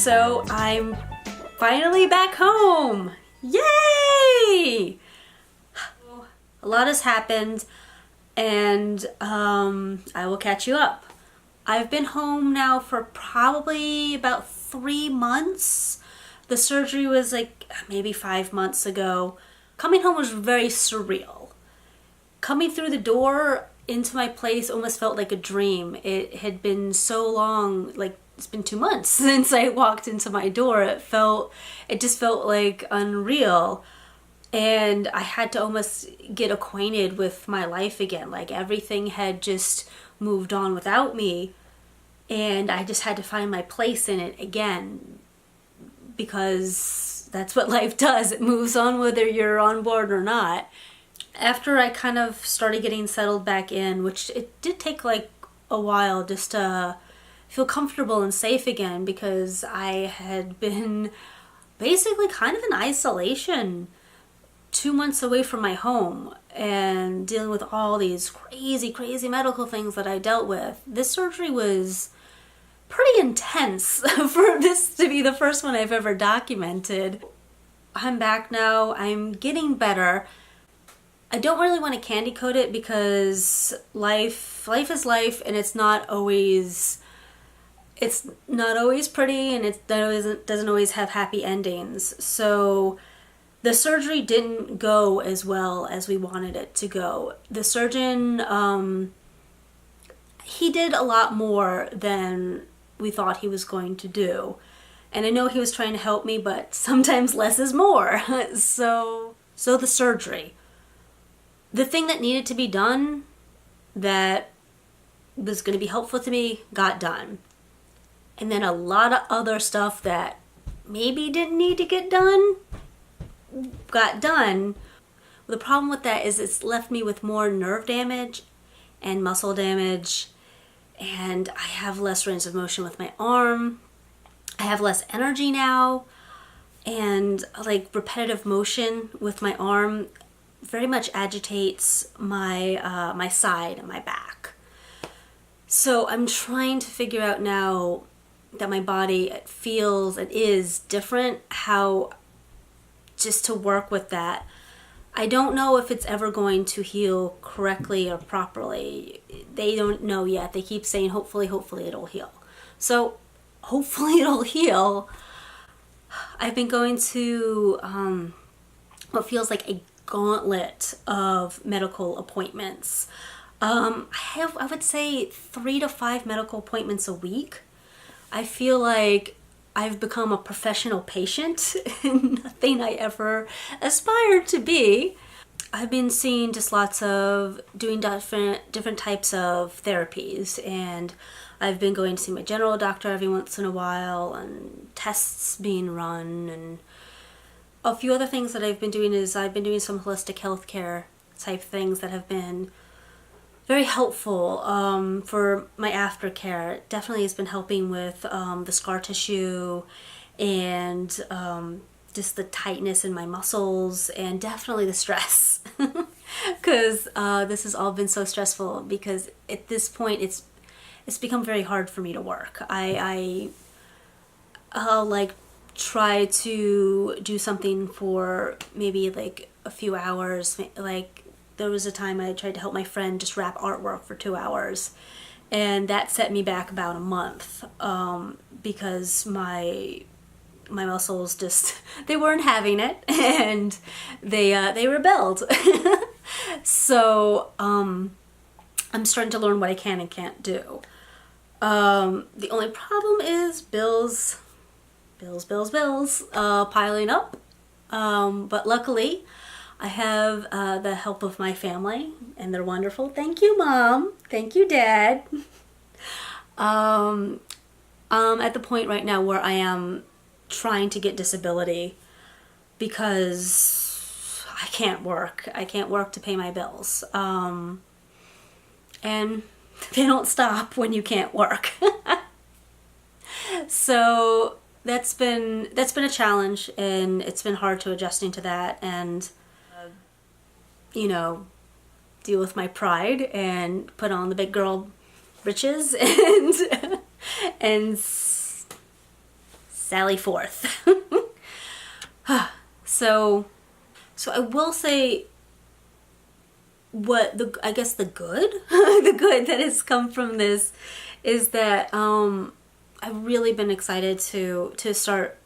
So I'm finally back home. Yay! A lot has happened, and I will catch you up. I've been home now for probably about 3 months. The surgery was like maybe 5 months ago. Coming home was very surreal. Coming through the door into my place almost felt like a dream. It had been so long, like it's been 2 months since I walked into my door. It just felt like unreal. And I had to almost get acquainted with my life again. Like everything had just moved on without me. And I just had to find my place in it again. Because that's what life does. It moves on whether you're on board or not. After I kind of started getting settled back in, which it did take like a while just to feel comfortable and safe again, because I had been basically kind of in isolation 2 months away from my home and dealing with all these crazy medical things that I dealt with. This surgery was pretty intense for this to be the first one I've ever documented. I'm back now. I'm getting better. I don't really want to candy coat it because life is life, and it's not always pretty, and it doesn't always have happy endings. So the surgery didn't go as well as we wanted it to go. The surgeon, he did a lot more than we thought he was going to do. And I know he was trying to help me, but sometimes less is more. So the surgery. The thing that needed to be done that was going to be helpful to me got done. And then a lot of other stuff that maybe didn't need to get done got done. The problem with that is it's left me with more nerve damage and muscle damage, and I have less range of motion with my arm. I have less energy now, and like repetitive motion with my arm very much agitates my my side and my back. So I'm trying to figure out now that my body feels and is different, how just to work with that. I don't know if it's ever going to heal correctly or properly. They don't know yet. They keep saying hopefully it'll heal. So hopefully it'll heal. I've been going to what feels like a gauntlet of medical appointments. I would say 3 to 5 medical appointments a week. I feel like I've become a professional patient, nothing I ever aspired to be. I've been seeing just doing different types of therapies, and I've been going to see my general doctor every once in a while, and tests being run, and a few other things that I've been doing is I've been doing some holistic healthcare type things that have been very helpful for my aftercare. It definitely has been helping with the scar tissue and just the tightness in my muscles, and definitely the stress. Because this has all been so stressful, because at this point it's become very hard for me to work. I'll like try to do something for maybe like a few hours. Like there was a time I tried to help my friend just wrap artwork for 2 hours, and that set me back about a month because my muscles just, they weren't having it, and they rebelled. So I'm starting to learn what I can and can't do. The only problem is bills piling up, but luckily I have the help of my family, and they're wonderful. Thank you, Mom. Thank you, Dad. I'm at the point right now where I am trying to get disability because I can't work. I can't work to pay my bills. And they don't stop when you can't work. So that's been a challenge, and it's been hard to adjusting to that, and you know, deal with my pride and put on the big girl britches and sally forth. So I will say I guess the good, the good that has come from this is that I've really been excited to start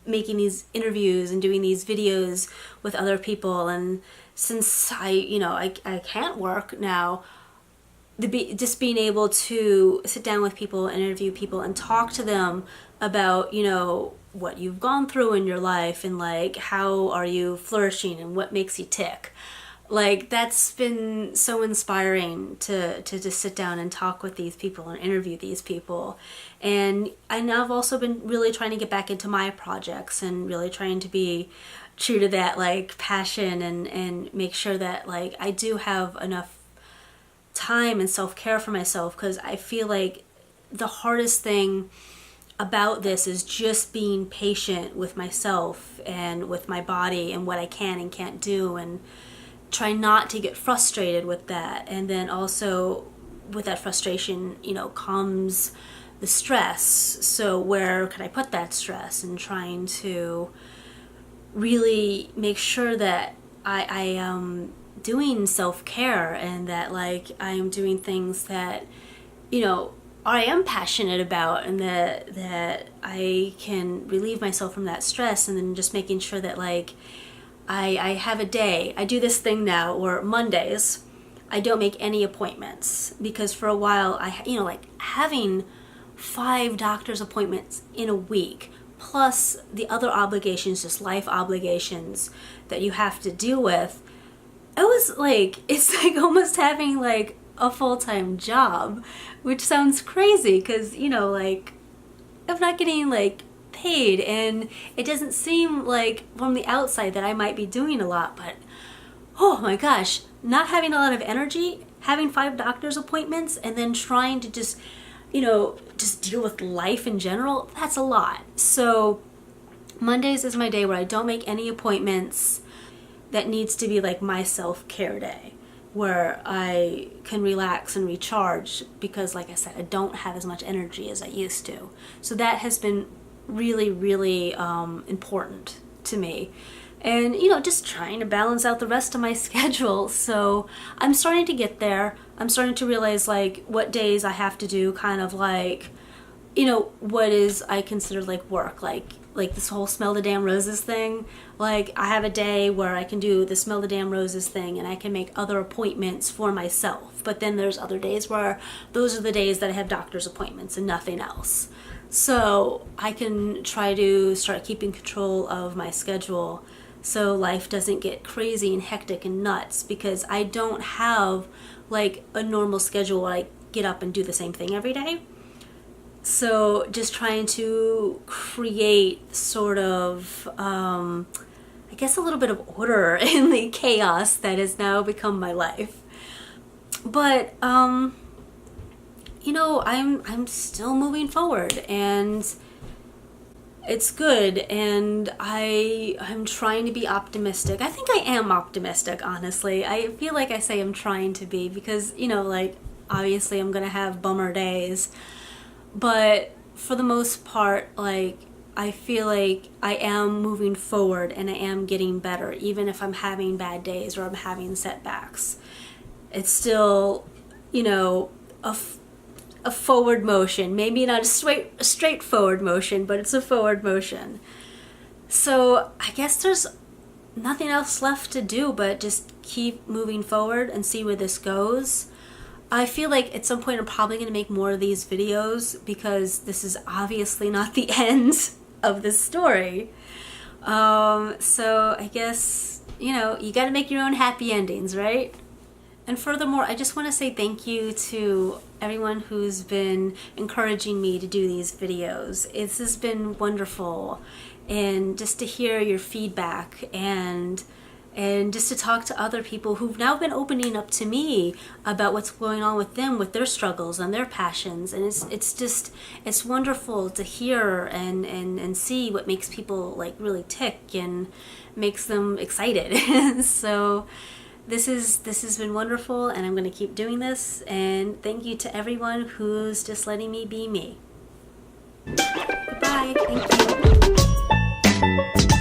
making these interviews and doing these videos with other people. And since I can't work now, just being able to sit down with people and interview people and talk to them about, what you've gone through in your life and like how are you flourishing and what makes you tick. Like, that's been so inspiring to just sit down and talk with these people and interview these people. And I've also been really trying to get back into my projects and really trying to be true to that like passion and make sure that like I do have enough time and self-care for myself, because I feel like the hardest thing about this is just being patient with myself and with my body and what I can and can't do, and try not to get frustrated with that. And then also with that frustration, comes the stress. So where can I put that stress? And trying to really make sure that I am doing self-care and that like I am doing things that, I am passionate about, and that I can relieve myself from that stress. And then just making sure that like I have a day. I do this thing now where Mondays I don't make any appointments, because for a while like having 5 doctor's appointments in a week plus the other obligations, just life obligations that you have to deal with. It's like almost having like a full-time job, which sounds crazy because like I'm not getting like paid, and it doesn't seem like from the outside that I might be doing a lot, but oh my gosh, not having a lot of energy, having 5 doctor's appointments, and then trying to just deal with life in general, that's a lot. So Mondays is my day where I don't make any appointments. That needs to be like my self-care day where I can relax and recharge, because like I said, I don't have as much energy as I used to. So that has been really, really important to me. And just trying to balance out the rest of my schedule. So I'm starting to get there. I'm starting to realize like what days I have to do kind of like what is I consider like work, like this whole smell the damn roses thing. Like I have a day where I can do the smell the damn roses thing and I can make other appointments for myself. But then there's other days where those are the days that I have doctor's appointments and nothing else. So I can try to start keeping control of my schedule so life doesn't get crazy and hectic and nuts, because I don't have like a normal schedule where I get up and do the same thing every day. So just trying to create sort of, I guess, a little bit of order in the chaos that has now become my life. But, I'm still moving forward, and it's good, and I'm trying to be optimistic. I think I am optimistic, honestly. I feel like I say I'm trying to be because, like, obviously I'm going to have bummer days. But for the most part, like, I feel like I am moving forward and I am getting better, even if I'm having bad days or I'm having setbacks. It's still, a forward motion. Maybe not a straight forward motion, but it's a forward motion. So I guess there's nothing else left to do but just keep moving forward and see where this goes. I feel like at some point I'm probably going to make more of these videos, because this is obviously not the end of the story. So I guess, you got to make your own happy endings, right? And furthermore, I just want to say thank you to everyone who's been encouraging me to do these videos. This has been wonderful, and just to hear your feedback and just to talk to other people who've now been opening up to me about what's going on with them, with their struggles and their passions. And it's wonderful to hear and see what makes people like really tick and makes them excited. So this has been wonderful, and I'm going to keep doing this. And thank you to everyone who's just letting me be me. Goodbye. Thank you.